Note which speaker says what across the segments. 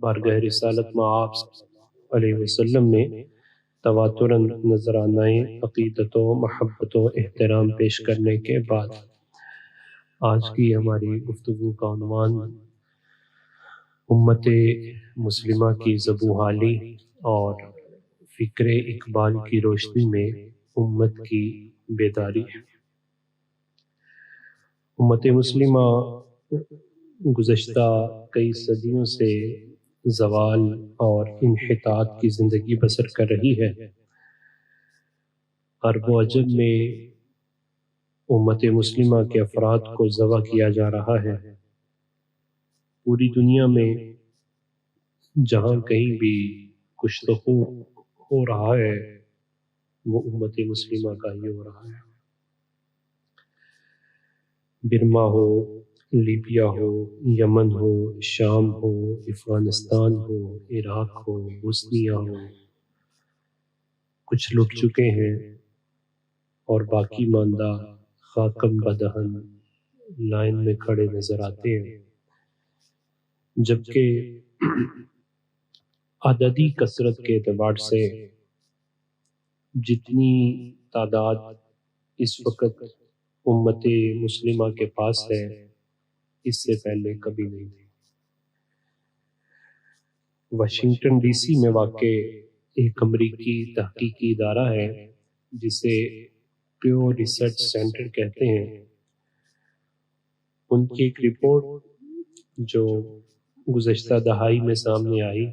Speaker 1: بارگاہ رسالت میں آپ صلی اللہ علیہ وسلم میں تواتراً نذرانۂ عقیدت و محبت و احترام پیش کرنے کے بعد آج کی ہماری گفتگو کا عنوان امت مسلمہ کی ذبح حالی اور فکر اقبال کی روشنی میں امت کی بیداری ہے۔ امت مسلمہ گزشتہ کئی صدیوں سے زوال اور انحطاط کی زندگی بسر کر رہی ہے۔ عرب و عجم میں امت مسلمہ کے افراد کو ذبح کیا جا رہا ہے۔ پوری دنیا میں جہاں کہیں بھی کچھ تو ہو رہا ہے وہ امت مسلمہ کا ہی ہو رہا ہے۔ برما ہو، لیبیا ہو، یمن ہو، شام ہو، افغانستان ہو، عراق ہو، بوسنیا ہو، کچھ لٹ چکے ہیں اور باقی ماندہ خاکم بدہن لائن میں کھڑے نظر آتے ہیں، جبکہ عددی کثرت کے اعتبار سے جتنی تعداد اس وقت امت مسلمہ کے پاس ہے اس سے پہلے کبھی نہیں تھی۔ واشنگٹن ڈی سی میں واقع ایک امریکی تحقیقی ادارہ ہے جسے پیو ریسرچ سینٹر کہتے ہیں۔ ان کی ایک رپورٹ جو گزشتہ دہائی میں سامنے آئی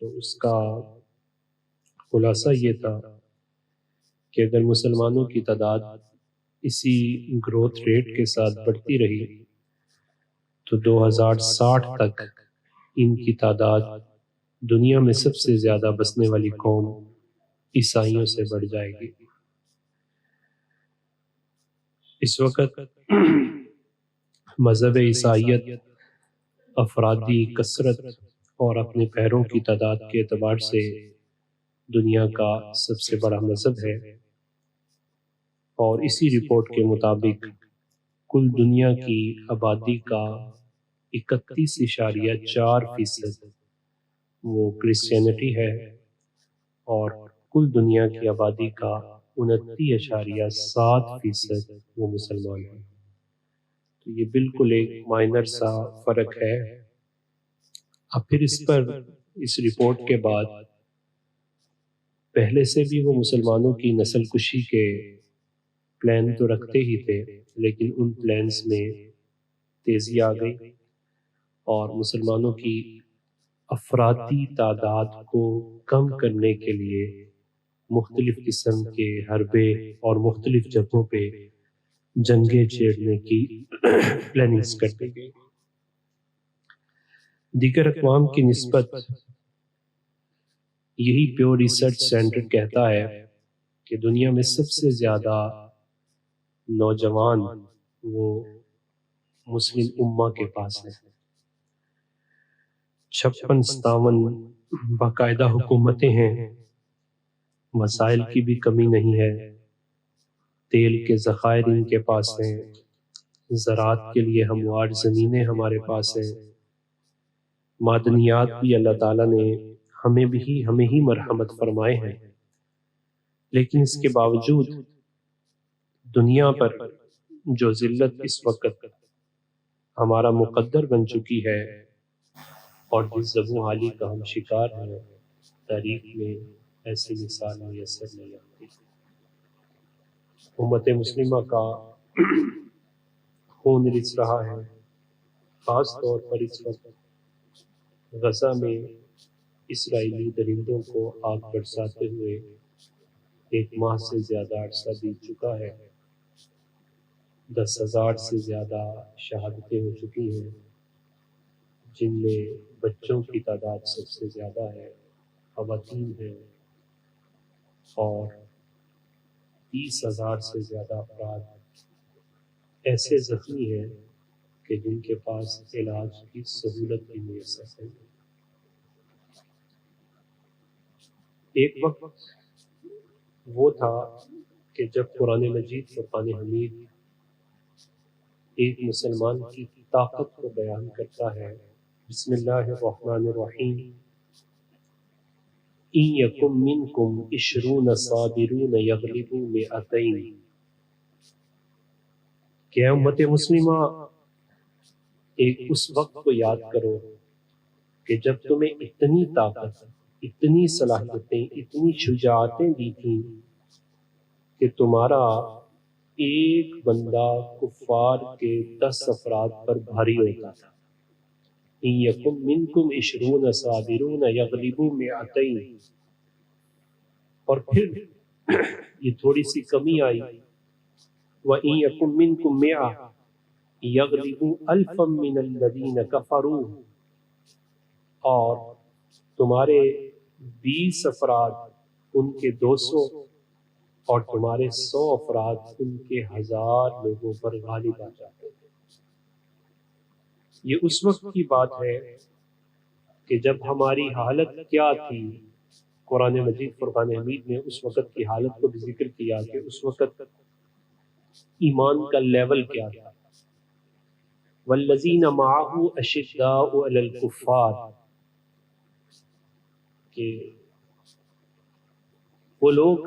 Speaker 1: تو اس کا خلاصہ یہ تھا کہ اگر مسلمانوں کی تعداد اسی گروتھ ریٹ کے ساتھ بڑھتی رہی تو 2060 تک ان کی تعداد دنیا میں سب سے زیادہ بسنے والی قوم عیسائیوں سے بڑھ جائے گی۔ اس وقت مذہب عیسائیت افرادی کثرت اور اپنے پیروں کی تعداد کے اعتبار سے دنیا کا سب سے بڑا مذہب ہے، اور اسی رپورٹ کے مطابق کل دنیا کی آبادی کا 31.4% وہ کرسچینٹی ہے اور کل دنیا کی آبادی کا 29.7% وہ مسلمان ہیں۔ تو یہ بالکل ایک مائنر سا فرق ہے۔ اب پھر اس رپورٹ کے بعد پہلے سے بھی وہ مسلمانوں کی نسل کشی کے پلان تو رکھتے ہی تھے، لیکن ان پلانز میں تیزی آ گئی اور مسلمانوں کی افراطی تعداد کو کم کرنے کے لیے مختلف قسم کے حربے اور مختلف جگہوں پہ جنگیں چھیڑنے کی پلاننگز کرتے گئے۔ دیگر اقوام کی نسبت یہی پیو ریسرچ سینٹر کہتا ہے کہ دنیا میں سب سے زیادہ نوجوان وہ مسلم امہ کے پاس ہیں۔ 56-57 باقاعدہ حکومتیں ہیں، وسائل کی بھی کمی نہیں ہے، تیل کے ذخائر ان کے پاس ہیں، زراعت کے لیے ہموار زمینیں ہمارے پاس ہیں، معدنیات بھی اللہ تعالیٰ نے ہمیں ہی مرحمت فرمائے ہیں، لیکن اس کے باوجود دنیا پر جو ذلت اس وقت ہمارا مقدر بن چکی ہے اور جس ذبح حالی کا ہم شکار ہیں، تاریخ میں ایسی مثال میسر نہیں آتی۔ امت مسلمہ کا خون رس رہا ہے، خاص طور پر اس وقت غزہ میں اسرائیلی درندوں کو آگ برساتے ہوئے 1 ماہ سے زیادہ عرصہ بیت چکا ہے۔ 10,000 سے زیادہ شہادتیں ہو چکی ہیں، جن میں بچوں کی تعداد سب سے زیادہ ہے، خواتین ہیں، اور 30,000 سے زیادہ افراد ایسے زخمی ہیں کہ جن کے پاس علاج کی سہولت بھی میسر ہے۔ ایک وقت وہ تھا کہ جب قرآن مجید فرقان حمید ایک مسلمان کی طاقت کو بیان کرتا ہے بسم اللہ الرحمن الرحیم ان یکم منکم 20 صابرون یغلبوا 200 کہ امت مسلمہ ایک اس وقت کو یاد کرو کہ جب تمہیں اتنی طاقت، اتنی صلاحیتیں، اتنی شجاعتیں دی تھیں کہ تمہارا ایک بندہ کفار کے 10 افراد پر بھاری ہوتا تھا۔ ان یکم منکم 20 صابرون یغلبوا 200 اور پھر یہ تھوڑی سی کمی آئی، وَإِن يَكُن مِّنكُم 100 يَغْلِبُوا أَلْفًا مِّنَ الَّذِينَ كَفَرُوا، اور تمہارے 20 افراد ان کے 200 اور تمہارے 100 افراد ان کے 1000 لوگوں پر غالب آ جاتے ہیں۔ یہ اس وقت کی بات ہے کہ جب ہماری حالت کیا تھی۔ قرآن مجید فرقان حمید نے اس وقت کی حالت کو بھی ذکر کیا کہ اس وقت ایمان کا لیول کیا تھا۔ والذین معہ اشداء علی الکفار، کہ وہ لوگ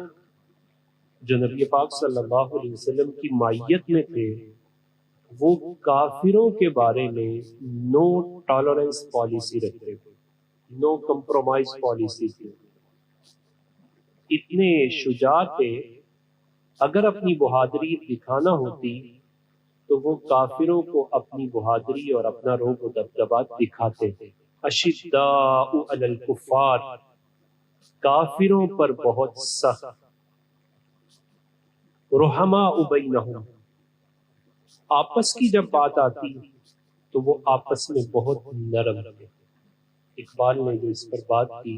Speaker 1: جو نبی پاک صلی اللہ علیہ وسلم کی معیت میں تھے، وہ کافروں کے بارے میں نو ٹالرنس پالیسی رکھتے تھے، نو کمپرومائز پالیسی تھی۔ اتنے شجاع تھے، اگر اپنی بہادری دکھانا ہوتی تو وہ کافروں کو اپنی بہادری اور اپنا رعب و دبدبا دکھاتے تھے۔ اشداء علی الکفار، کافروں پر بہت سخت، رحماء بینہم، آپس کی جب بات آتی تو وہ آپس میں بہت نرم تھے۔ اقبال نے جو اس پر بات کی،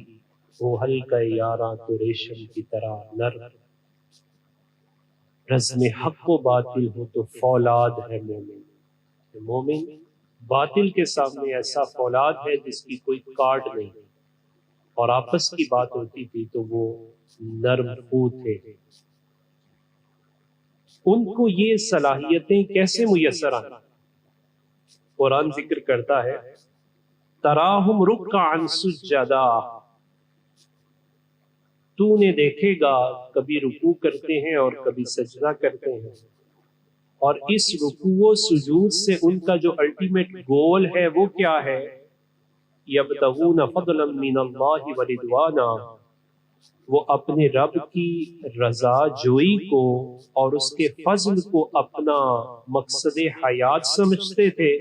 Speaker 1: وہ ہلکا یاراں تو ریشم کی طرح نرم، رزم حق و باطل ہو تو فولاد ہے مومن۔ مومن باطل کے سامنے ایسا فولاد ہے جس کی کوئی کارڈ نہیں، اور آپس کی بات ہوتی تھی تو وہ نرم خو تھے۔ ان کو یہ صلاحیتیں کیسے میسر آئیں؟ قرآن ذکر کرتا ہے تراہم رکعا سجدا، تو نے دیکھے گا کبھی رکوع کرتے ہیں اور کبھی سجدہ کرتے ہیں، اور اس رکوع و سجود سے ان کا جو الٹیمیٹ گول ہے وہ کیا ہے؟ یبتغون فضلا من اللہ ورضوانا، وہ اپنے رب کی رضا جوئی کو اور اس کے فضل کو اپنا مقصد حیات سمجھتے تھے۔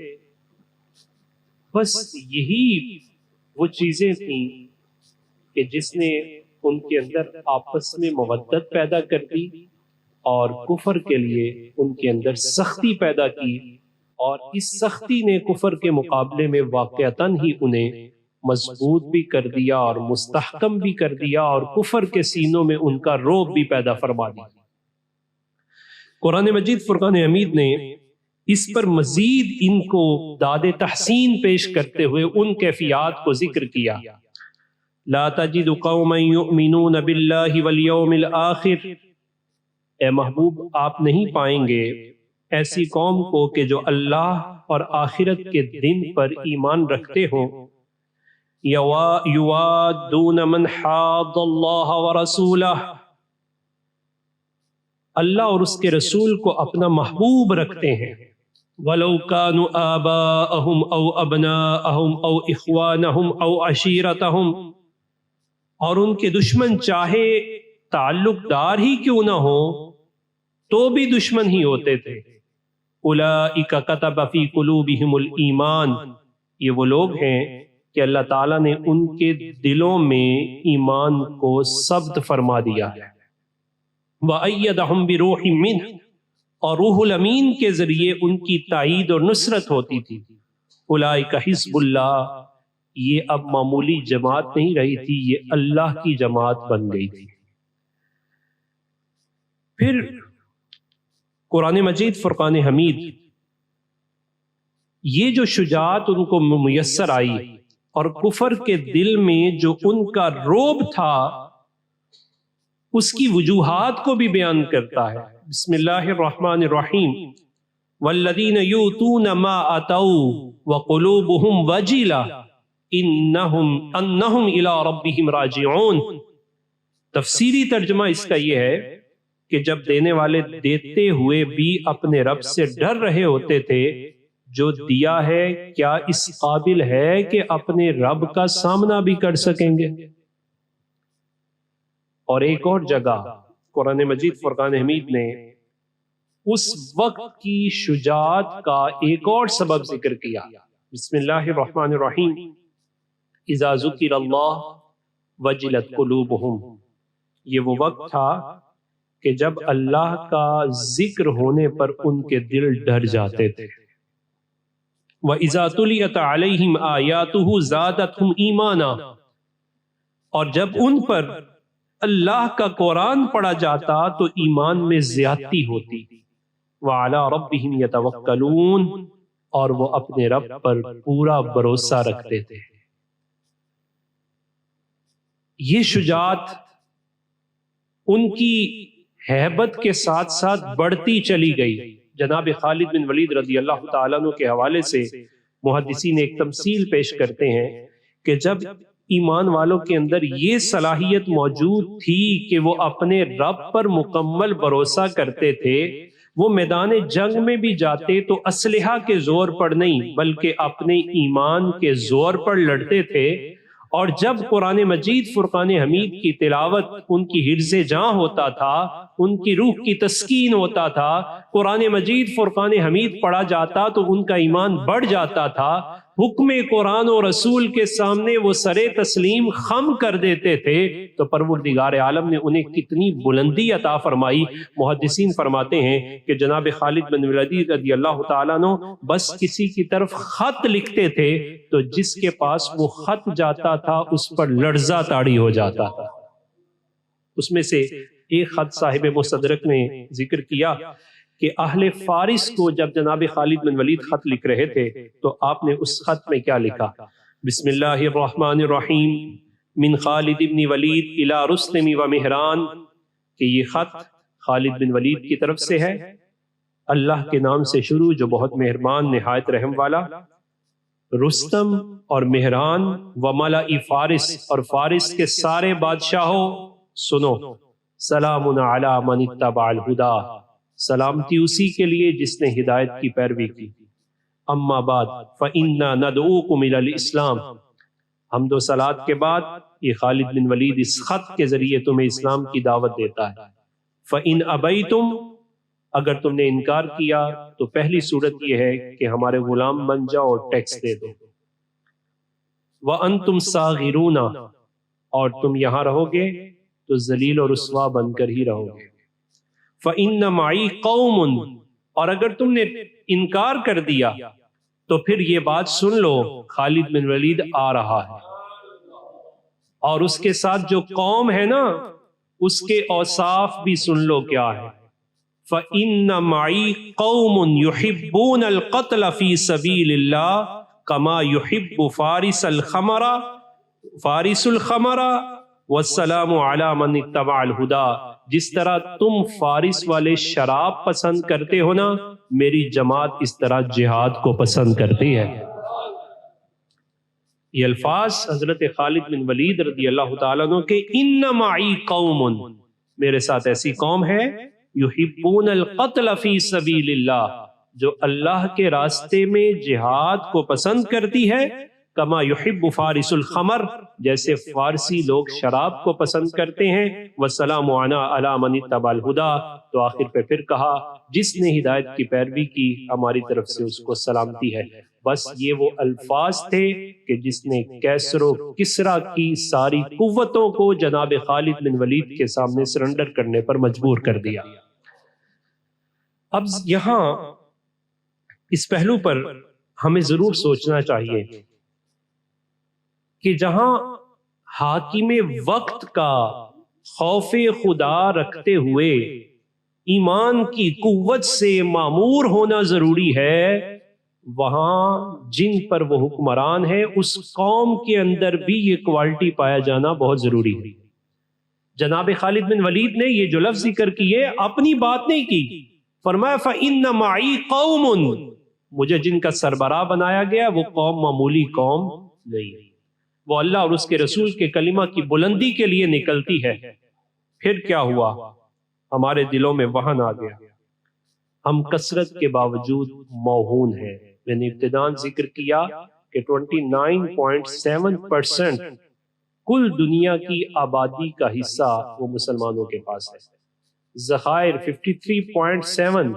Speaker 1: بس یہی وہ چیزیں تھیں کہ جس نے ان کے اندر آپس میں مودت پیدا کر دی اور کفر کے لیے ان کے اندر سختی پیدا کی، اور اس سختی نے کفر کے مقابلے میں واقعتاً ہی انہیں مضبوط بھی کر دیا اور مستحکم بھی کر دیا، اور کفر کے سینوں میں ان کا رعب بھی پیدا فرما دیا۔ قرآن مجید فرقان حمید نے اس پر مزید ان کو داد تحسین پیش کرتے ہوئے ان کیفیات کو ذکر کیا۔ لا تجد قوما یؤمنون باللہ والیوم الآخر، اے محبوب آپ نہیں پائیں گے ایسی قوم کو کہ جو اللہ اور آخرت کے دن پر ایمان رکھتے ہوں، یوادون من حاد اللہ ورسولہ، اللہ اور اس کے رسول کو اپنا محبوب رکھتے ہیں، وَلَوْ كَانُوا آبَاءَهُمْ أَوْ أَبْنَاءَهُمْ أَوْ إِخْوَانَهُمْ أَوْ عَشِيرَتَهُمْ، اور ان کے دشمن چاہے تعلق دار ہی کیوں نہ ہو تو بھی دشمن ہی ہوتے تھے۔ أُولَئِكَ كَتَبَ فِي قُلُوبِهِمُ الْإِيمَانَ، یہ وہ لوگ ہیں کہ اللہ تعالیٰ نے ان کے دلوں میں ایمان کو ثبت فرما دیا ہے۔ وَأَيَّدَهُمْ بِرُوحٍ مِّنْهُ، اور روح الامین کے ذریعے ان کی تائید اور نصرت ہوتی تھی۔ اولئک حزب اللہ، یہ اب معمولی جماعت نہیں رہی تھی، یہ اللہ کی جماعت بن گئی تھی۔ پھر قرآن مجید فرقان حمید یہ جو شجاعت ان کو میسر آئی اور کفر کے دل میں جو ان کا رعب تھا اس کی وجوہات کو بھی بیان کرتا ہے۔ بسم اللہ الرحمن الرحیم، والذین یؤتون ما آتوا وقلوبهم وجلة انہم الی ربہم راجعون۔ تفسیری ترجمہ اس کا یہ ہے کہ جب دینے والے دیتے ہوئے بھی اپنے رب سے ڈر رہے ہوتے تھے، جو دیا ہے کیا اس قابل ہے کہ اپنے رب کا سامنا بھی کر سکیں گے؟ اور ایک اور جگہ قرآن مجید فرقان حمید نے اس وقت کی شجاعت کا ایک اور سبب ذکر کیا۔ بسم اللہ الرحمن الرحیم، اذا ذکر اللہ وجلت قلوبہم۔ یہ وہ وقت تھا کہ جب اللہ کا ذکر ہونے پر ان کے دل ڈر جاتے تھے۔ وَإِذَا تُلِيَتْ عَلَيْهِمْ آيَاتُهُ زَادَتْهُمْ إِيمَانًا، اور جب ان پر اللہ کا قرآن پڑھا جاتا تو ایمان میں زیادتی ہوتی۔ وَعَلَىٰ رَبِّهِمْ يَتَوَكَّلُونَ، اور وہ اپنے رب پر پورا بھروسہ رکھتے تھے۔ یہ شجاعت ان کی ہیبت کے ساتھ ساتھ بڑھتی چلی گئی۔ جناب خالد بن ولید رضی اللہ تعالیٰ عنہ کے حوالے سے محدثین ایک تمثیل پیش کرتے ہیں کہ جب ایمان والوں کے اندر یہ صلاحیت موجود تھی کہ وہ اپنے رب پر مکمل بھروسہ کرتے تھے، وہ میدان جنگ میں بھی جاتے تو اسلحہ کے زور پر نہیں بلکہ اپنے ایمان کے زور پر لڑتے تھے، اور جب قرآن مجید فرقان حمید کی تلاوت ان کی حرز جاں ہوتا تھا، ان کی روح کی تسکین ہوتا تھا، قرآن مجید فرقان حمید پڑھا جاتا تو ان کا ایمان بڑھ جاتا تھا، حکم قرآن و رسول کے سامنے وہ سر تسلیم خم کر دیتے تھے، تو پروردگار عالم نے انہیں کتنی بلندی عطا فرمائی۔ محدثین فرماتے ہیں کہ جناب خالد بن ولید رضی اللہ تعالیٰ عنہ بس کسی کی طرف خط لکھتے تھے تو جس کے پاس وہ خط جاتا تھا اس پر لرزہ طاری ہو جاتا تھا۔ اس میں سے ایک خط صاحب مستدرک نے ذکر کیا کہ اہل فارس کو جب جناب خالد بن ولید خط لکھ رہے تھے تو آپ نے اس خط میں کیا لکھا؟ بسم اللہ الرحمن الرحیم، من خالد بن ولید الی رستم و مہران، کہ یہ خط خالد بن ولید کی طرف سے ہے، اللہ کے نام سے شروع جو بہت مہربان نہایت رحم والا، رستم اور مہران و ملأ فارس، اور فارس کے سارے بادشاہوں، سنو، سلام علی من اتبع الہدی، سلامتی اسی کے لیے جس نے ہدایت کی پیروی کی۔ اما بعد فإنا ندعوکم الی الاسلام، حمد و صلات کے بعد یہ خالد بن ولید اس خط کے ذریعے تمہیں اسلام کی دعوت دیتا ہے۔ فإن ابیتم، اگر تم نے انکار کیا تو پہلی صورت یہ ہے کہ ہمارے غلام بن جاؤ اور ٹیکس دے دو۔ وانتم صاغرون، اور تم یہاں رہو گے تو ذلیل اور رسوا بن کر ہی رہو گے۔ فإن معی قوم، اور اگر تم نے انکار کر دیا تو پھر یہ بات سن لو، خالد بن ولید آ رہا ہے، اور اس کے ساتھ جو قوم ہے نا اس کے اوصاف بھی سن لو کیا ہے۔ فإن معی قوم يحبون القتل فی سبیل اللہ کما يحب فارس الخمر والسلام علی من اتبع الہدی، جس طرح تم فارس والے شراب پسند کرتے ہو نا، میری جماعت اس طرح جہاد کو پسند کرتی ہے۔ یہ الفاظ حضرت خالد بن ولید رضی اللہ تعالیٰ عنہ کے ان معی قوم، میرے ساتھ ایسی قوم ہے، یحبون القتل فی سبیل اللہ، جو اللہ کے راستے میں جہاد کو پسند کرتی ہے، کما یحب فارس الخمر، جیسے فارسی لوگ شراب کو پسند کرتے ہیں، والسلام علی من اتبع الہدی، تو آخر پہ پھر کہا جس نے ہدایت کی پیروی کی ہماری طرف سے اس کو سلامتی ہے۔ بس یہ وہ الفاظ تھے کہ جس نے کیسر و کسرا کی ساری قوتوں کو جناب خالد بن ولید کے سامنے سرنڈر کرنے پر مجبور کر دیا۔ اب یہاں اس پہلو پر ہمیں ضرور سوچنا چاہیے کہ جہاں حاکم وقت کا خوف خدا رکھتے ہوئے ایمان کی قوت سے معمور ہونا ضروری ہے، وہاں جن پر وہ حکمران ہے اس قوم کے اندر بھی یہ کوالٹی پایا جانا بہت ضروری ہے۔ جناب خالد بن ولید نے یہ جو لفظ ذکر کیے اپنی بات نہیں کی، فرمایا فَإِنَّ مَعِي قَوْمٌ، مجھے جن کا سربراہ بنایا گیا وہ قوم معمولی قوم نہیں، وہ اللہ اور اس کے رسول کے کلمہ کی بلندی کے لیے نکلتی ہے۔ پھر کیا ہوا؟ ہمارے دلوں میں وہن آ گیا، ہم کثرت کے باوجود موہون ہیں۔ میں نے ابتداءً ذکر کیا کہ 29.7% کل دنیا کی آبادی کا حصہ وہ مسلمانوں کے پاس ہے۔ ذخائر 53.7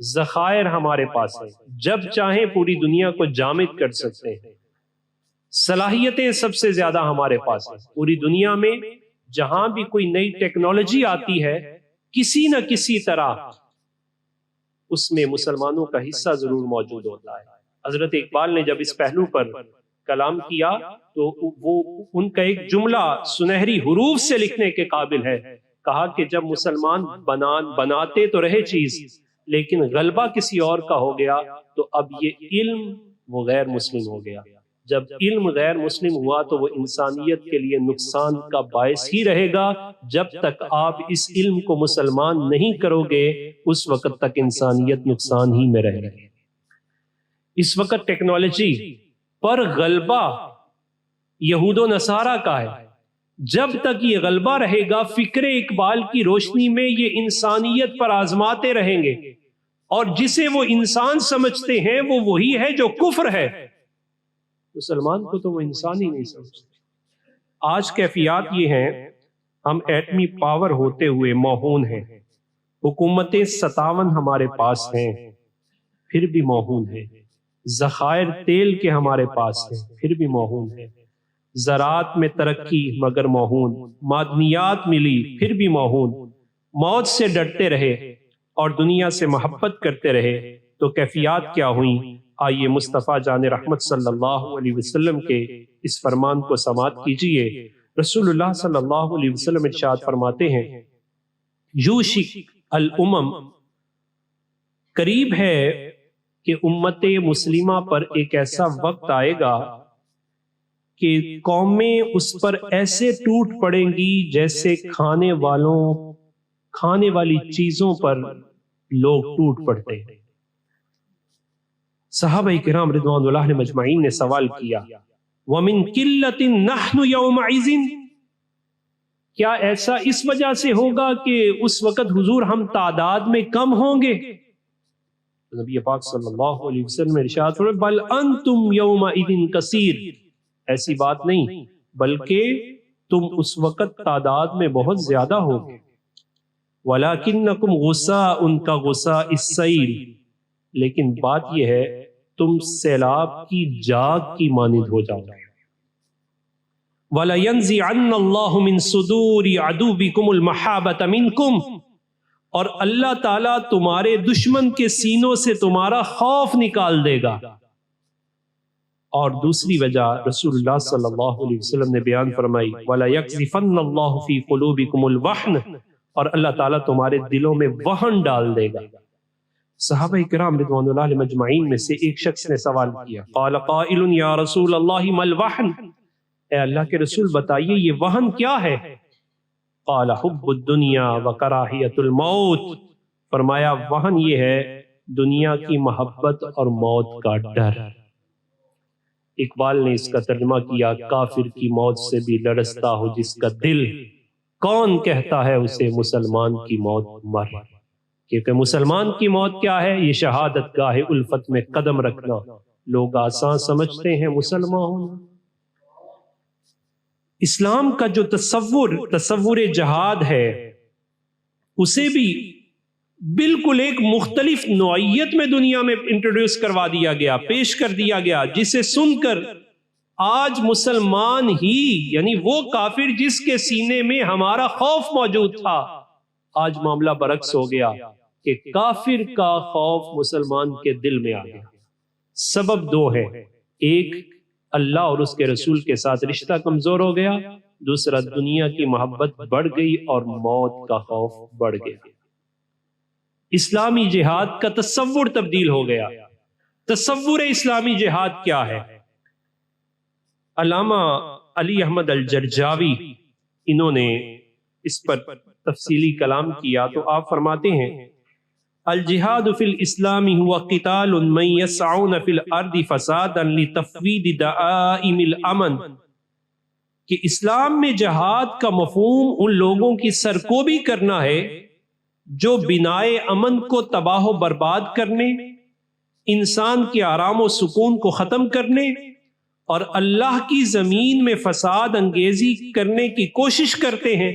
Speaker 1: ذخائر ہمارے پاس ہیں، جب چاہیں پوری دنیا کو جامد کر سکتے ہیں۔ صلاحیتیں سب سے زیادہ ہمارے پاس ہیں۔ پوری دنیا میں جہاں بھی کوئی نئی ٹیکنالوجی آتی ہے، کسی نہ کسی طرح اس میں مسلمانوں کا حصہ ضرور موجود ہوتا ہے۔ حضرت اقبال نے جب اس پہلو پر کلام کیا تو وہ ان کا ایک جملہ سنہری حروف سے لکھنے کے قابل ہے۔ کہا کہ جب مسلمان بناتے تو رہے چیز، لیکن غلبہ کسی اور کا ہو گیا تو اب یہ علم وہ غیر مسلم ہو گیا۔ جب علم غیر مسلم ہوا تو وہ انسانیت کے لیے نقصان کا باعث ہی رہے گا۔ جب تک آپ اس علم کو مسلمان نہیں کرو گے اس وقت تک انسانیت نقصان ہی میں رہے گی۔ اس وقت ٹیکنالوجی پر غلبہ یہود و نصارہ کا ہے۔ جب تک یہ غلبہ رہے گا فکر اقبال کی روشنی میں یہ انسانیت پر آزماتے رہیں گے، اور جسے وہ انسان سمجھتے ہیں وہ وہی ہے جو کفر ہے۔ مسلمان کو تو وہ انسان ہی نہیں سمجھتے۔ آج کیفیات یہ ہیں، ہم ایٹمی پاور ہوتے ہوئے موہون ہیں، حکومتیں 57 ہمارے پاس ہیں پھر بھی موہون ہیں، ذخائر تیل کے ہمارے پاس ہیں پھر بھی موہون ہیں، زراعت میں ترقی مگر موہون، معدنیات ملی پھر بھی موہون، موت سے ڈرتے رہے اور دنیا سے محبت کرتے رہے تو کیفیات کیا ہوئیں؟ آئیے مصطفیٰ جان رحمت صلی اللہ علیہ وسلم کے اس فرمان کو سماعت کیجئے۔ رسول اللہ صلی اللہ علیہ وسلم ارشاد فرماتے ہیں، یوشک الامم، قریب ہے کہ امت مسلمہ پر ایک ایسا وقت آئے گا کہ قومیں اس پر ایسے ٹوٹ پڑیں گی جیسے کھانے والی چیزوں پر لوگ ٹوٹ پڑتے ہیں۔ صحابہ کرام رضوان اللہ علیہم اجمعین نے سوال کیا، وَمِن قِلَّةٍ نَحْنُ يَوْمَئِذٍ، کیا ایسا اس وجہ سے ہوگا کہ اس وقت حضور ہم تعداد میں کم ہوں گے؟ نبی پاک صلی اللہ علیہ وسلم نے ارشاد فرمایا، بل انتم یومئذ کثیر، ایسی بات نہیں بلکہ تم اس وقت تعداد میں بہت زیادہ ہوگے، وَلَكِنَّكُمْ غُثَاءٌ كَغُثَاءِ السَّيْلِ، لیکن بات یہ ہے تم سیلاب کی جاگ کی مانند ہو جاؤ گے۔ وَلَيَنزِعَنَّ اللَّهُ مِن صُدُورِ عَدُوِّكُمُ الْمَحَابَةَ مِنْكُمْ، اور اللہ تعالیٰ تمہارے دشمن کے سینوں سے تمہارا خوف نکال دے گا۔ اور دوسری وجہ رسول اللہ صلی اللہ علیہ وسلم نے بیان فرمائی، وَلَيَقْذِفَنَّ اللَّهُ فِي قُلُوبِكُمُ الْوَحْنَ، اور اللہ تعالیٰ تمہارے دلوں میں وہن ڈال دے گا۔ صحابہ کرام رضوان اللہ علیہم اجمعین میں سے ایک شخص نے سوال کیا، قال قائل یا رسول اللہ ما الوہن، اے اللہ کے رسول بتائیے یہ وہن کیا ہے؟ قال حب الدنیا وکراہیت الموت، فرمایا وہن یہ ہے دنیا کی محبت اور موت کا ڈر۔ اقبال نے اس کا ترجمہ کیا، کافر کی موت سے بھی لرزتا ہو جس کا دل، کون کہتا ہے اسے مسلمان کی موت مر، کیونکہ مسلمان کی موت کیا ہے؟ یہ شہادت گاہ الفت میں قدم رکھنا۔ لوگ آسان سمجھتے ہیں مسلمان ہونا۔ اسلام کا جو تصور جہاد ہے اسے بھی بالکل ایک مختلف نوعیت میں دنیا میں انٹروڈیوس کروا دیا گیا، پیش کر دیا گیا، جسے سن کر آج مسلمان ہی، یعنی وہ کافر جس کے سینے میں ہمارا خوف موجود تھا، آج معاملہ برعکس ہو گیا کہ کافر کا خوف مسلمان کے دل میں آ گیا۔ سبب دو ہیں، ایک اللہ اور اس کے رسول کے ساتھ رشتہ کمزور ہو گیا، دوسرا دنیا کی محبت بڑھ گئی اور موت کا خوف بڑھ گیا۔ اسلامی جہاد کا تصور تبدیل ہو گیا۔ تصور اسلامی جہاد کیا ہے؟ علامہ علی احمد الجرجاوی انہوں نے اس پر تفصیلی کلام کیا تو آپ فرماتے ہیں، الجہاد فی الاسلام هو قتال من یسعون فی الارض فسادا لتفوید دعائم الامن، کہ اسلام میں جہاد کا مفہوم ان لوگوں کی سرکوبی کرنا ہے جو بنائے امن کو تباہ و برباد کرنے، انسان کے آرام و سکون کو ختم کرنے اور اللہ کی زمین میں فساد انگیزی کرنے کی کوشش کرتے ہیں،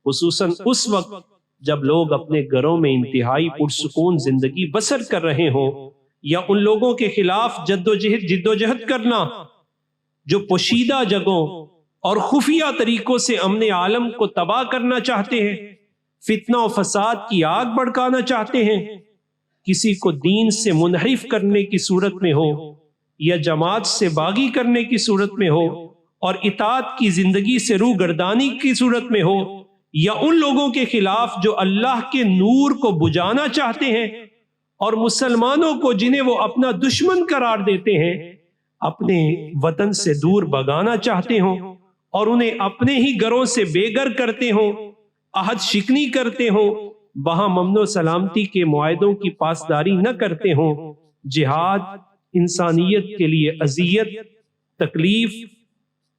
Speaker 1: خصوصاً اس وقت جب لوگ اپنے گھروں میں انتہائی پرسکون زندگی بسر کر رہے ہوں، یا ان لوگوں کے خلاف جد و جہد کرنا جو پوشیدہ جگہوں اور خفیہ طریقوں سے امن عالم کو تباہ کرنا چاہتے ہیں، فتنہ و فساد کی آگ بھڑکانا چاہتے ہیں، کسی کو دین سے منحرف کرنے کی صورت میں ہو یا جماعت سے باغی کرنے کی صورت میں ہو اور اطاعت کی زندگی سے روح گردانی کی صورت میں ہو، یا ان لوگوں کے خلاف جو اللہ کے نور کو بجھانا چاہتے ہیں اور مسلمانوں کو جنہیں وہ اپنا دشمن قرار دیتے ہیں اپنے وطن سے دور بھگانا چاہتے ہوں اور انہیں اپنے ہی گھروں سے بے گھر کرتے ہوں، عہد شکنی کرتے ہوں، وہاں امن و سلامتی کے معاہدوں کی پاسداری نہ کرتے ہوں۔ جہاد انسانیت کے لیے اذیت، تکلیف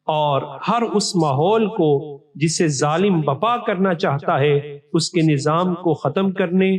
Speaker 1: اور ہر اس ماحول کو جسے ظالم بپا کرنا چاہتا ہے اس کے نظام کو ختم کرنے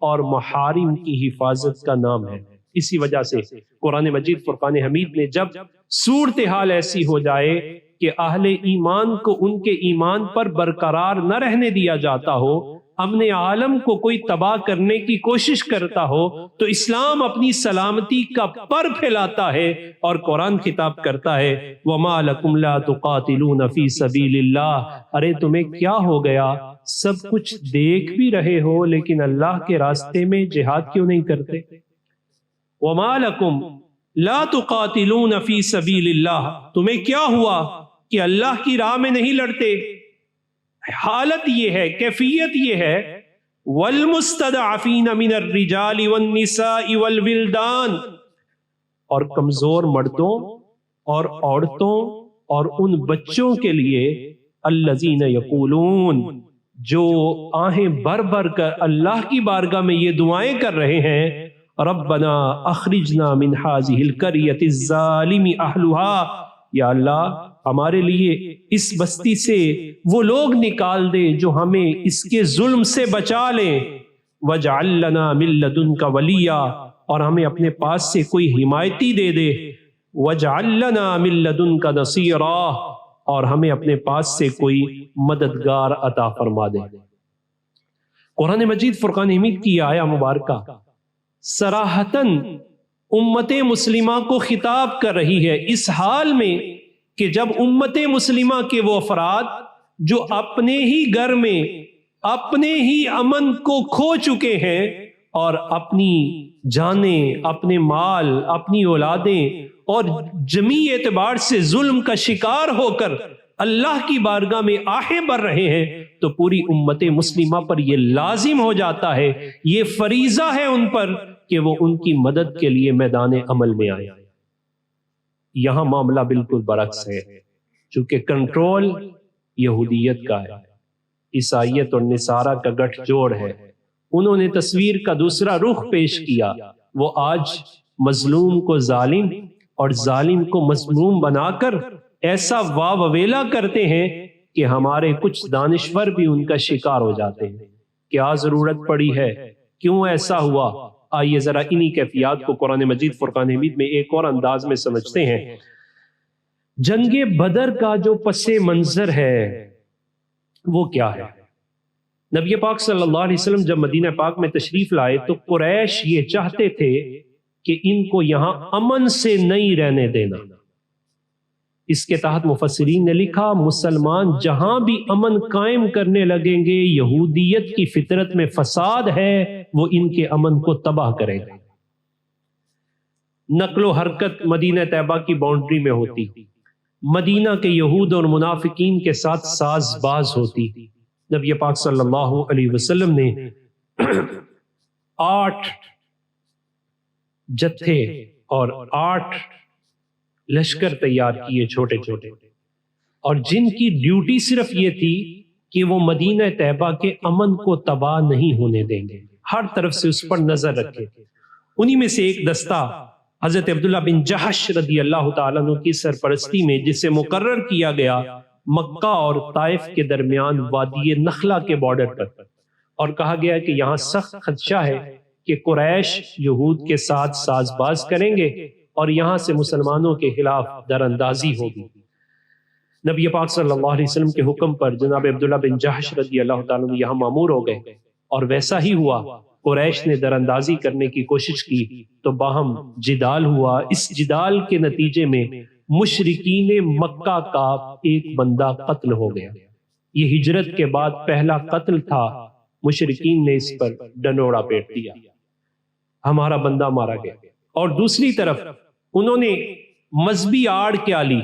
Speaker 1: اور محارم کی حفاظت کا نام ہے۔ اسی وجہ سے قرآن مجید فرقان حمید نے جب صورتحال ایسی ہو جائے کہ اہل ایمان کو ان کے ایمان پر برقرار نہ رہنے دیا جاتا ہو، امن عالم کو کوئی تباہ کرنے کی کوشش کرتا ہو، تو اسلام اپنی سلامتی کا پر پھیلاتا ہے اور قرآن خطاب کرتا ہے وَمَا لَكُمْ لَا تُقَاتِلُونَ فِي سَبِيلِ اللَّهِ، ارے تمہیں کیا ہو گیا، سب کچھ دیکھ بھی رہے ہو لیکن اللہ کے راستے میں جہاد کیوں نہیں کرتے؟ وَمَا لَكُمْ لَا تُقَاتِلُونَ فِي سَبِيلِ اللَّهِ، تمہیں کیا ہوا کہ اللہ کی راہ میں نہیں لڑتے؟ حالت یہ ہے، کیفیت یہ ہے وَالْمُسْتَضْعَفِينَ مِنَ الرِّجَالِ وَالنِّسَاءِ وَالْوِلْدَانِ، اور کمزور مردوں اور عورتوں اور ان بچوں کے لیے الَّذِينَ يَقُولُونَ، جو آہیں بھر بھر کر اللہ کی بارگاہ میں یہ دعائیں کر رہے ہیں ربنا اخرجنا من هذه القرية الظالم اهلها، یا اللہ ہمارے لیے اس بستی سے وہ لوگ نکال دے جو ہمیں اس کے ظلم سے بچا لیں، وَاجْعَلْ لَنَا مِن لَّدُنْكَ وَلِيًّا، اور ہمیں اپنے پاس سے کوئی حمایتی دے دے، وَاجْعَلْ لَنَا مِن لَّدُنْكَ نَصِيرًا، اور ہمیں اپنے پاس سے کوئی مددگار عطا فرما دے۔ قرآن مجید فرقان حمید کی آیہ مبارکہ صراحتاً امت مسلمہ کو خطاب کر رہی ہے اس حال میں کہ جب امت مسلمہ کے وہ افراد جو اپنے ہی گھر میں اپنے ہی امن کو کھو چکے ہیں اور اپنی جانیں، اپنے مال، اپنی اولادیں اور جمیع اعتبار سے ظلم کا شکار ہو کر اللہ کی بارگاہ میں آہیں بھر رہے ہیں، تو پوری امت مسلمہ پر یہ لازم ہو جاتا ہے، یہ فریضہ ہے ان پر کہ وہ ان کی مدد کے لیے میدان عمل میں آئے۔ یہاں معاملہ بالکل برعکس ہے، چونکہ کنٹرول یہودیت کا ہے، عیسائیت اور نصارہ کا گٹھ جوڑ ہے۔ انہوں نے تصویر کا دوسرا رخ پیش کیا، وہ آج مظلوم کو ظالم اور ظالم کو مظلوم بنا کر ایسا واویلا کرتے ہیں کہ ہمارے کچھ دانشور بھی ان کا شکار ہو جاتے ہیں۔ کیا ضرورت پڑی ہے؟ کیوں ایسا ہوا؟ آئیے ذرا انہی کیفیات کو قرآن مجید فرقان حمید میں ایک اور انداز میں سمجھتے ہیں۔ جنگ بدر کا جو پس منظر ہے وہ کیا ہے؟ نبی پاک صلی اللہ علیہ وسلم جب مدینہ پاک میں تشریف لائے تو قریش یہ چاہتے تھے کہ ان کو یہاں امن سے نہیں رہنے دینا۔ اس کے تحت مفسرین نے لکھا مسلمان جہاں بھی امن قائم کرنے لگیں گے، یہودیت کی فطرت میں فساد ہے، وہ ان کے امن کو تباہ کرے گا۔ نقل و حرکت مدینہ طیبہ کی باؤنڈری میں ہوتی، مدینہ کے یہود اور منافقین کے ساتھ ساز باز ہوتی۔ نبی پاک صلی اللہ علیہ وسلم نے 8 جتھے اور 8 لشکر تیار کیے چھوٹے چھوٹے، اور جن کی ڈیوٹی صرف یہ تھی کہ وہ مدینہ طیبہ کے امن کو تباہ نہیں ہونے دیں گے۔ ہر طرف سے اس پر نظر رکھے۔ انہی میں سے ایک دستہ حضرت عبداللہ بن جہش رضی اللہ تعالیٰ عنہ کی سرپرستی میں، جسے مقرر کیا گیا مکہ اور طائف کے درمیان وادی نخلہ کے بارڈر پر، اور کہا گیا کہ یہاں سخت خدشہ ہے کہ قریش یہود کے ساتھ ساز باز کریں گے اور یہاں سے مسلمانوں کے خلاف در اندازی ہوگی۔ نبی پاک صلی اللہ علیہ وسلم کے حکم پر جناب عبداللہ بن جہش رضی اللہ تعالیٰ عنہ یہاں مامور ہو گئے، اور ویسا ہی ہوا۔ قریش نے در اندازی کرنے کی کوشش کی تو باہم جدال ہوا۔ اس جدال کے نتیجے میں مشرکین مکہ کا ایک بندہ قتل ہو گیا۔ یہ ہجرت کے بعد پہلا قتل تھا۔ مشرکین نے اس پر ڈنڈورا پیٹ دیا، ہمارا بندہ مارا گیا۔ اور دوسری طرف انہوں نے مذہبی آڑ کیا لی،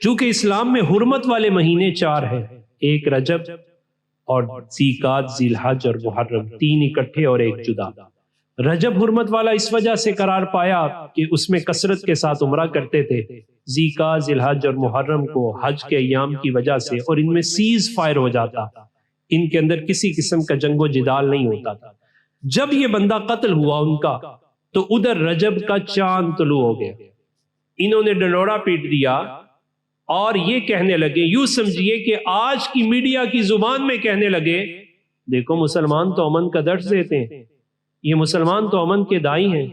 Speaker 1: چونکہ اسلام میں حرمت والے مہینے 4 ہیں، ایک رجب اور ذیقعد، ذی الحج اور محرم، 3 اکٹھے اور ایک جدا۔ رجب حرمت والا اس وجہ سے قرار پایا کہ اس میں کثرت کے ساتھ عمرہ کرتے تھے، ذیقعد، ذی الحج اور محرم کو حج کے ایام کی وجہ سے، اور ان میں سیز فائر ہو جاتا، ان کے اندر کسی قسم کا جنگ و جدال نہیں ہوتا تھا۔ جب یہ بندہ قتل ہوا ان کا، تو ادھر رجب کا چاند طلوع ہو گیا، انہوں نے ڈنڈورا پیٹ دیا اور یہ کہنے لگے، یوں سمجھیے کہ آج کی میڈیا کی زبان میں کہنے لگے، دیکھو مسلمان تو امن کا درس دیتے ہیں، یہ مسلمان تو امن کے دائی ہیں،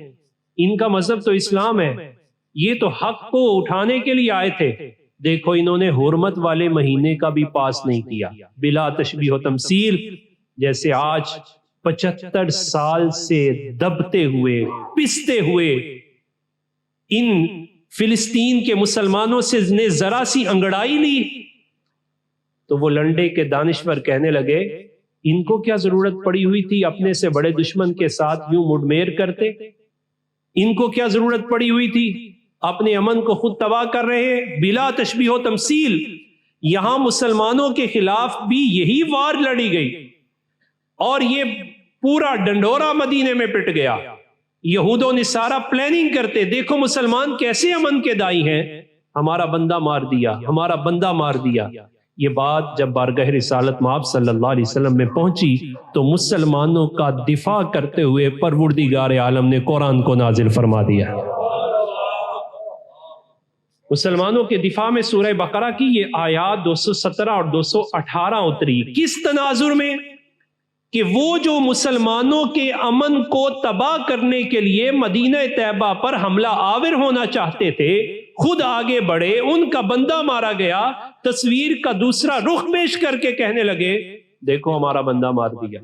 Speaker 1: ان کا مذہب تو اسلام ہے، یہ تو حق کو اٹھانے کے لیے آئے تھے، دیکھو انہوں نے حرمت والے مہینے کا بھی پاس نہیں کیا۔ بلا تشبیہ و تمثیل، جیسے آج 75 سال سے دبتے ہوئے پستے ہوئے ان فلسطین کے مسلمانوں سے نے ذرا سی انگڑائی لی تو وہ لنڈے کے دانشور کہنے لگے، ان کو کیا ضرورت پڑی ہوئی تھی اپنے سے بڑے دشمن کے ساتھ یوں مڈمیر کرتے، ان کو کیا ضرورت پڑی ہوئی تھی، اپنے امن کو خود تباہ کر رہے ہیں۔ بلا تشبیہ و تمثیل، یہاں مسلمانوں کے خلاف بھی یہی وار لڑی گئی اور یہ پورا ڈنڈورا مدینے میں پٹ گیا۔ یہود و نصارہ پلاننگ کرتے، دیکھو مسلمان کیسے امن کے دائی ہیں، ہمارا بندہ مار دیا، ہمارا بندہ مار دیا۔ یہ بات جب بارگاہ رسالت مآب صلی اللہ علیہ وسلم میں پہنچی تو مسلمانوں کا دفاع کرتے ہوئے پروردگار عالم نے قرآن کو نازل فرما دیا۔ مسلمانوں کے دفاع میں سورہ بقرہ کی یہ آیات 217 اور 218 اتری، کس تناظر میں کہ وہ جو مسلمانوں کے امن کو تباہ کرنے کے لیے مدینہ طیبہ پر حملہ آور ہونا چاہتے تھے، خود آگے بڑھے، ان کا بندہ مارا گیا، تصویر کا دوسرا رخ پیش کر کے کہنے لگے، دیکھو ہمارا بندہ مار دیا۔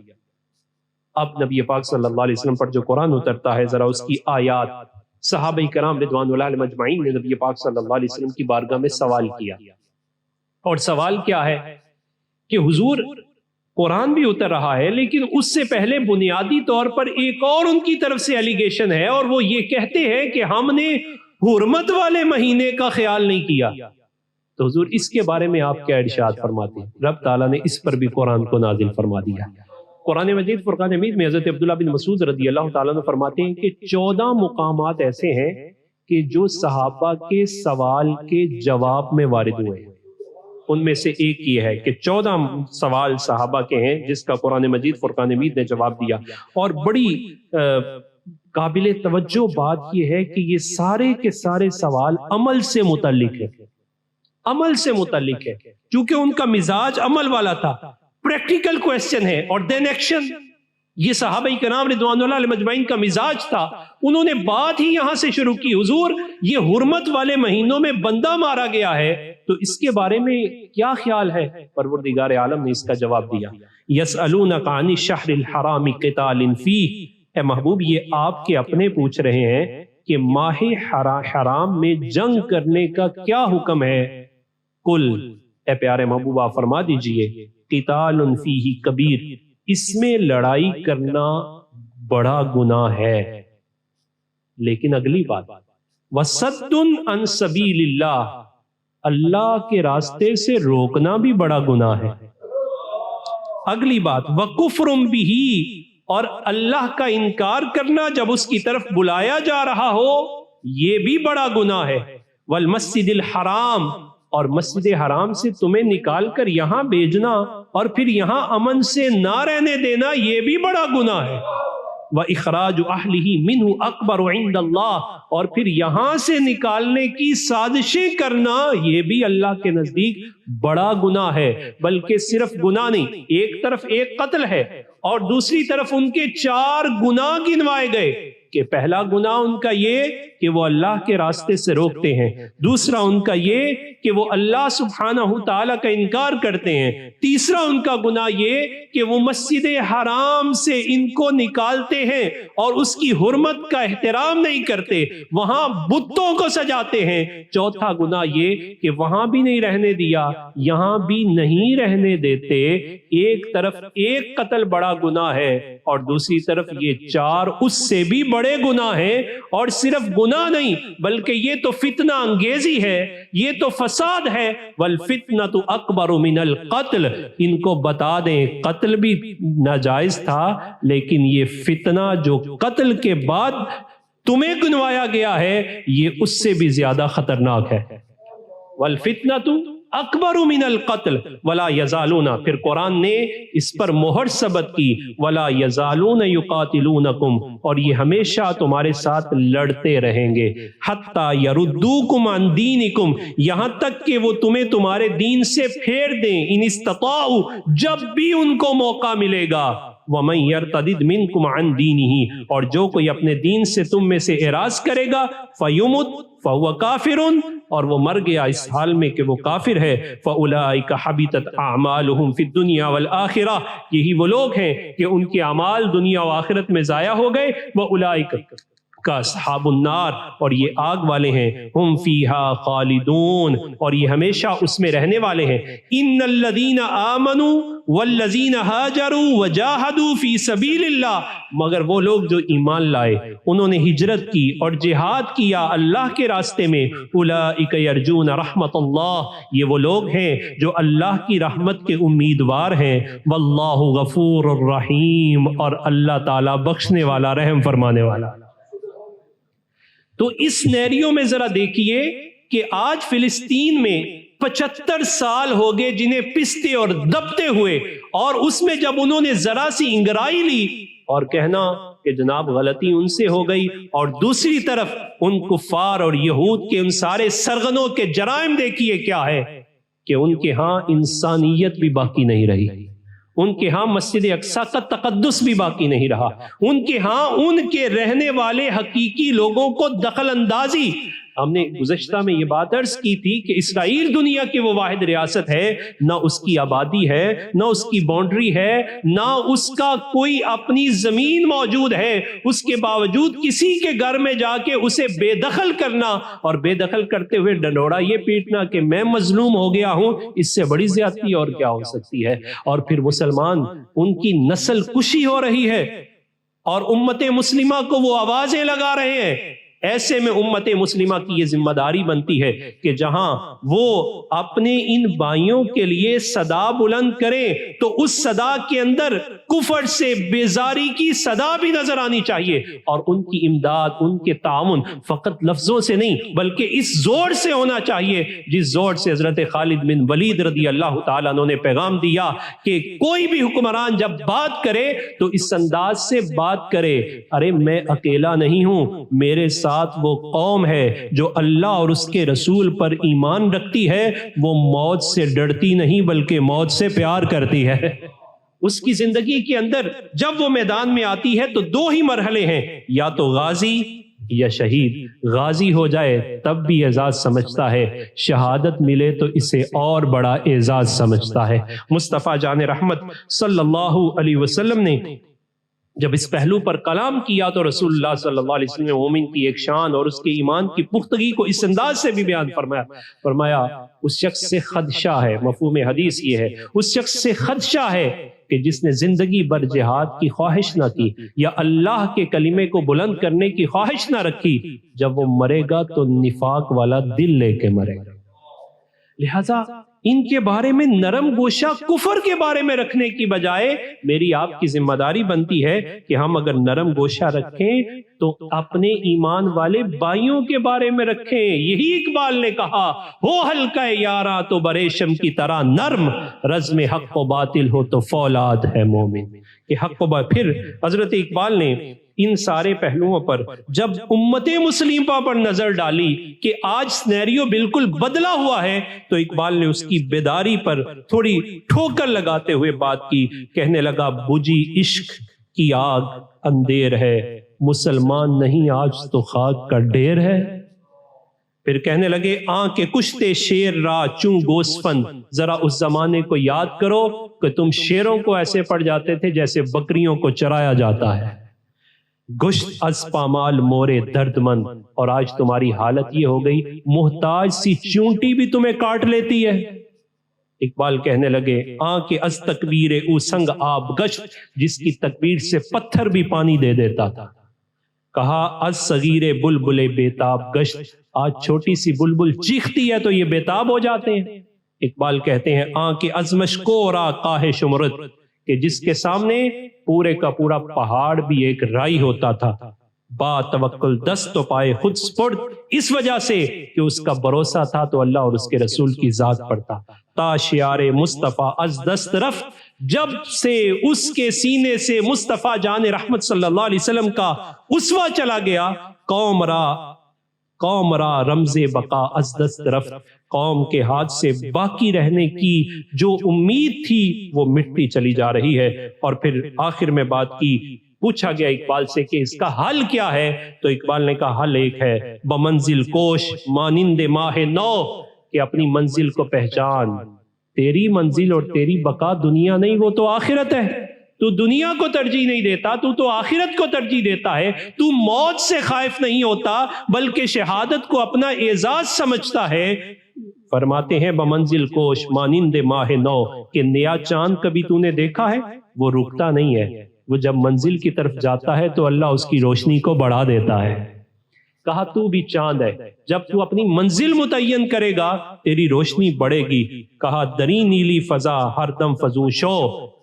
Speaker 1: اب نبی پاک صلی اللہ علیہ وسلم پر جو قرآن اترتا ہے، ذرا اس کی آیات، صحابہ کرام رضوان اللہ علیہم اجمعین نے نبی پاک صلی اللہ علیہ وسلم کی بارگاہ میں سوال کیا، اور سوال کیا ہے کہ حضور قرآن بھی اتر رہا ہے، لیکن اس سے پہلے بنیادی طور پر ایک اور ان کی طرف سے ایلیگیشن ہے، اور وہ یہ کہتے ہیں کہ ہم نے حرمت والے مہینے کا خیال نہیں کیا۔ تو حضور اس کے بارے میں آپ کیا ارشاد فرماتے ہیں؟ رب تعالیٰ نے اس پر بھی قرآن کو نازل فرما دیا۔ قرآن مجید فرقان حمید میں حضرت عبداللہ بن مسعود رضی اللہ تعالیٰ عنہ فرماتے ہیں کہ 14 مقامات ایسے ہیں کہ جو صحابہ کے سوال کے جواب میں وارد ہوئے ہیں۔ ان میں سے ایک یہ ہے کہ 14 سوال صحابہ کے ہیں جس کا قرآن مجید فرقان حمید نے جواب دیا، اور بڑی قابل توجہ بات یہ ہے کہ یہ سارے کے سارے سوال عمل سے متعلق ہے، عمل سے متعلق ہے، چونکہ ان کا مزاج عمل والا تھا، پریکٹیکل کویسچن ہے، اور دین ایکشن۔ یہ صحابہ کرام رضوان اللہ علیہم اجمعین کا مزاج تھا، انہوں نے بات ہی یہاں سے شروع کی، حضور یہ حرمت والے مہینوں میں بندہ مارا گیا ہے، تو اس کے بارے میں کیا خیال ہے؟ پروردگار عالم نے اس کا جواب دیا، یسألونک عن الشہر الحرام قتال فیہ، اے محبوب یہ آپ کے اپنے پوچھ رہے ہیں کہ ماہ حرام میں جنگ کرنے کا کیا حکم ہے؟ کل، اے پیارے محبوب آپ فرما دیجئے، قتال فیہ کبیر، اس میں لڑائی کرنا بڑا گناہ ہے، لیکن اگلی بات، وَصَدٌّ عَن سَبِيلِ اللَّهِ، اللہ کے راستے سے روکنا بھی بڑا گناہ ہے۔ اگلی بات، وَكُفْرٌ بِهِ، اور اللہ کا انکار کرنا جب اس کی طرف بلایا جا رہا ہو، یہ بھی بڑا گناہ ہے۔ وَالْمَسْجِدِ الْحَرَامِ، اور مسجد حرام سے تمہیں نکال کر یہاں بھیجنا اور پھر یہاں امن سے نہ رہنے دینا یہ بھی بڑا گناہ ہے۔ وَإِخْرَاجُ أَهْلِهِ مِنْهُ أَكْبَرُ عِنْدَ اللَّهِ، اور پھر یہاں سے نکالنے کی سازشیں کرنا یہ بھی اللہ کے نزدیک بڑا گناہ ہے۔ بلکہ صرف گناہ نہیں، ایک طرف ایک قتل ہے اور دوسری طرف ان کے 4 گناہ گنوائے گئے کہ پہلا گناہ ان کا یہ کہ وہ اللہ کے راستے سے روکتے ہیں، دوسرا ان کا یہ کہ وہ اللہ سبحانہ تعالیٰ کا انکار کرتے ہیں، تیسرا ان کا گناہ یہ کہ وہ مسجد حرام سے ان کو نکالتے ہیں اور اس کی حرمت کا احترام نہیں کرتے، وہاں بتوں کو سجاتے ہیں، چوتھا گناہ یہ کہ وہاں بھی نہیں رہنے دیا، یہاں بھی نہیں رہنے دیتے۔ ایک طرف ایک قتل بڑا گناہ ہے اور دوسری طرف یہ 4 اس سے بھی بڑے گناہ ہیں، اور صرف گناہ نہیں بلکہ یہ تو فتنہ انگیزی ہے، یہ تو فساد ہے۔ والفتنة اکبر من القتل، ان کو بتا دیں قتل بھی ناجائز تھا، لیکن یہ فتنہ جو قتل کے بعد تمہیں گنوایا گیا ہے یہ اس سے بھی زیادہ خطرناک ہے۔ والفتنة اکبر من القتل ولا یزالون، پھر قرآن نے اس پر مہر ثبت کی، ولا یزالون یقاتلونکم، اور یہ ہمیشہ تمہارے ساتھ لڑتے رہیں گے، حتی یردوکم عن دینکم، یہاں تک کہ وہ تمہیں تمہارے دین سے پھیر دیں، ان استطاعوا، جب بھی ان کو موقع ملے گا، وَمَن يَرْتَدِدْ مِنْكُمْ عَنْ دِينِهِ، اور جو کوئی اپنے دین سے تم میں سے اعراض کرے گا، فَيُمُتْ فَهُوَ كَافِرٌ، اور وہ مر گیا اس حال میں کہ وہ کافر ہے، فَأُولَئِكَ حَبِطَتْ أَعْمَالُهُمْ فِي الدُّنْيَا وَالْآخِرَةِ، یہی وہ لوگ ہیں کہ ان کے اعمال دنیا و آخرت میں ضائع ہو گئے، وَأُولَئِكَ کا اصحاب النار، اور یہ آگ والے ہیں، ہم فیہا خالدون، اور یہ ہمیشہ اس میں رہنے والے ہیں۔ ان الذین آمنوا والذین ہاجروا وجاہدوا فی سبیل اللہ، مگر وہ لوگ جو ایمان لائے، انہوں نے ہجرت کی اور جہاد کیا اللہ کے راستے میں، اولئک یرجون رحمت اللہ، یہ وہ لوگ ہیں جو اللہ کی رحمت کے امیدوار ہیں، واللہ غفور الرحیم، اور اللہ تعالیٰ بخشنے والا رحم فرمانے والا۔ تو اس نیریو میں ذرا دیکھیے کہ آج فلسطین میں 75 سال ہو گئے جنہیں پستے اور دبتے ہوئے، اور اس میں جب انہوں نے ذرا سی انگرائی لی اور کہنا کہ جناب غلطی ان سے ہو گئی، اور دوسری طرف ان کفار اور یہود کے ان سارے سرغنوں کے جرائم دیکھیے کیا ہے کہ ان کے ہاں انسانیت بھی باقی نہیں رہی، ان کے ہاں مسجد اقصی کا تقدس بھی باقی نہیں رہا، ان کے ہاں ان کے رہنے والے حقیقی لوگوں کو دخل اندازی۔ ہم نے گزشتہ میں یہ بات عرض کی تھی کہ اسرائیل دنیا کی وہ واحد ریاست ہے، نہ اس کی آبادی ہے، نہ اس کی باؤنڈری ہے، نہ اس کا کوئی اپنی زمین موجود ہے، اس کے باوجود کسی کے گھر میں جا کے اسے بے دخل کرنا، اور بے دخل کرتے ہوئے ڈنڈوڑا یہ پیٹنا کہ میں مظلوم ہو گیا ہوں، اس سے بڑی زیادتی اور کیا ہو سکتی ہے۔ اور پھر مسلمان، ان کی نسل کشی ہو رہی ہے اور امت مسلمہ کو وہ آوازیں لگا رہے ہیں۔ ایسے میں امت مسلمہ کی یہ ذمہ داری بنتی ہے کہ جہاں وہ اپنے ان بھائیوں کے لیے صدا بلند کریں تو اس صدا کے اندر کفر سے بیزاری کی صدا بھی نظر آنی چاہیے، اور ان کی امداد، ان کے تعاون فقط لفظوں سے نہیں بلکہ اس زور سے ہونا چاہیے جس زور سے حضرت خالد بن ولید رضی اللہ تعالیٰ عنہ نے پیغام دیا کہ کوئی بھی حکمران جب بات کرے تو اس انداز سے بات کرے، ارے میں اکیلا نہیں ہوں، میرے ساتھ وہ قوم ہے جو اللہ اور اس کے رسول پر ایمان رکھتی ہے، وہ موت سے ڈرتی نہیں بلکہ موت سے پیار کرتی ہے۔ اس کی زندگی کے اندر جب وہ میدان میں آتی ہے تو 2 ہی مرحلے ہیں، یا تو غازی یا شہید۔ غازی ہو جائے تب بھی اعزاز سمجھتا ہے، شہادت ملے تو اسے اور بڑا اعزاز سمجھتا ہے۔ مصطفیٰ جان رحمت صلی اللہ علیہ وسلم نے جب اس پہلو پر کلام کیا تو رسول اللہ صلی اللہ علیہ وسلم نے مومن کی ایک شان اور اس کے ایمان کی پختگی کو اس انداز سے بھی بیان فرمایا اس شخص سے خدشہ ہے، مفہوم حدیث یہ ہے، اس شخص سے خدشہ ہے کہ جس نے زندگی بھر جہاد کی خواہش نہ کی یا اللہ کے کلمے کو بلند کرنے کی خواہش نہ رکھی، جب وہ مرے گا تو نفاق والا دل لے کے مرے گا۔ لہذا ان کے بارے میں نرم گوشہ کفر کے بارے میں رکھنے کی بجائے میری آپ کی ذمہ داری بنتی ہے کہ ہم اگر نرم گوشہ رکھیں تو اپنے ایمان والے بھائیوں کے بارے میں رکھیں. یہی اقبال نے کہا، ہو ہلکا یاراں تو بریشم کی طرح نرم، رزم حق و باطل ہو تو فولاد ہے مومن. کہ حق و باطل. پھر حضرت اقبال نے ان سارے پہلوؤں پر جب امت مسلمہ پر نظر ڈالی کہ آج سینیریو بالکل بدلا ہوا ہے، تو اقبال نے اس کی بیداری پر تھوڑی ٹھوکر لگاتے ہوئے بات کی. کہنے لگا، بجھی عشق کی آگ اندھیر ہے، مسلمان نہیں آج تو خاک کا ڈھیر ہے. پھر کہنے لگے، آنکھ کشتے شیر را چوں گوسفند. ذرا اس زمانے کو یاد کرو کہ تم شیروں کو ایسے پڑ جاتے تھے جیسے بکریوں کو چرایا جاتا ہے. گشت از پامال مورے درد مند. اور آج تمہاری حالت یہ ہو گئی، محتاج سی چونٹی بھی تمہیں کاٹ لیتی ہے. اقبال کہنے لگے، آنکھ از تکبیر او سنگ آب گشت. جس کی تکبیر سے پتھر بھی پانی دے دیتا تھا. کہا، از صغیر بلبل بیتاب گشت. آج چھوٹی سی بلبل چیختی ہے تو یہ بیتاب ہو جاتے ہیں. اقبال کہتے ہیں، آنکھ از مشکورا کاہ شمرت. کہ جس کے سامنے پورے کا پورا پہاڑ بھی ایک رائی ہوتا تھا. با توکل دست تو پائے خود سپرد. اس وجہ سے کہ اس کا بھروسہ تھا تو اللہ اور اس کے رسول کی ذات پر تھا. تا شیار مصطفیٰ از دست رفت. جب سے اس کے سینے سے مصطفیٰ جان رحمت صلی اللہ علیہ وسلم کا اسوہ چلا گیا، قوم را رمز بقا از دست رفت. قوم کے ہاتھ سے باقی رہنے کی جو امید تھی وہ مٹتی چلی جا رہی ہے. اور پھر آخر میں بات کی، پوچھا گیا اقبال سے کہ اس کا حل کیا ہے، تو اقبال نے کہا، حل ایک ہے، بمنزل کوش مانند ماہ نو. کہ اپنی منزل کو پہچان. تیری منزل اور تیری بقا دنیا نہیں، وہ تو آخرت ہے. تو دنیا کو ترجیح نہیں دیتا، تو آخرت کو ترجیح دیتا ہے. تو موت سے خائف نہیں ہوتا بلکہ شہادت کو اپنا اعزاز سمجھتا ہے. فرماتے ہیں، بمنزل کوش مانند ماہ نو. کہ نیا چاند کبھی تو نے دیکھا ہے؟ وہ رکتا نہیں ہے. وہ جب منزل کی طرف جاتا ہے تو اللہ اس کی روشنی کو بڑھا دیتا ہے. کہا، تو بھی چاند ہے، جب تو اپنی منزل متعین کرے گا تیری روشنی بڑھے گی. کہا، دری نیلی فضا ہر دم فزوں شو.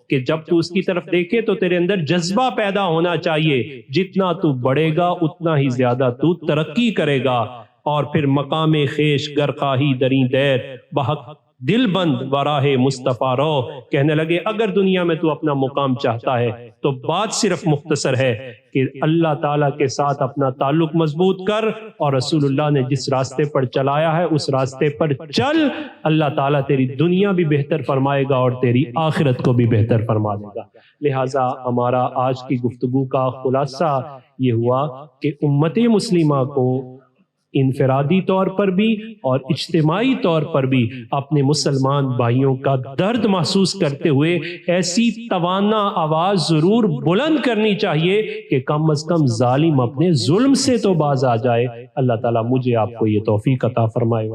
Speaker 1: کہ جب تو اس کی طرف دیکھے تو تیرے اندر جذبہ پیدا ہونا چاہیے. جتنا تو بڑھے گا اتنا ہی زیادہ تو ترقی کرے گا. اور پھر مقام خیش گر خواہی دریں دیر بحق دل بند وراہ مصطفیٰ رو. کہنے لگے، اگر دنیا میں تو اپنا مقام چاہتا ہے تو بات صرف مختصر ہے کہ اللہ تعالیٰ کے ساتھ اپنا تعلق مضبوط کر، اور رسول اللہ نے جس راستے پر چلایا ہے اس راستے پر چل. اللہ تعالیٰ تیری دنیا بھی بہتر فرمائے گا اور تیری آخرت کو بھی بہتر فرما دے گا. لہٰذا ہمارا آج کی گفتگو کا خلاصہ یہ ہوا کہ امت مسلمہ کو انفرادی طور پر بھی اور اجتماعی طور پر بھی اپنے مسلمان بھائیوں کا درد محسوس کرتے ہوئے ایسی توانا آواز ضرور بلند کرنی چاہیے کہ کم از کم ظالم اپنے ظلم سے تو باز آ جائے. اللہ تعالیٰ مجھے آپ کو یہ توفیق عطا فرمائے.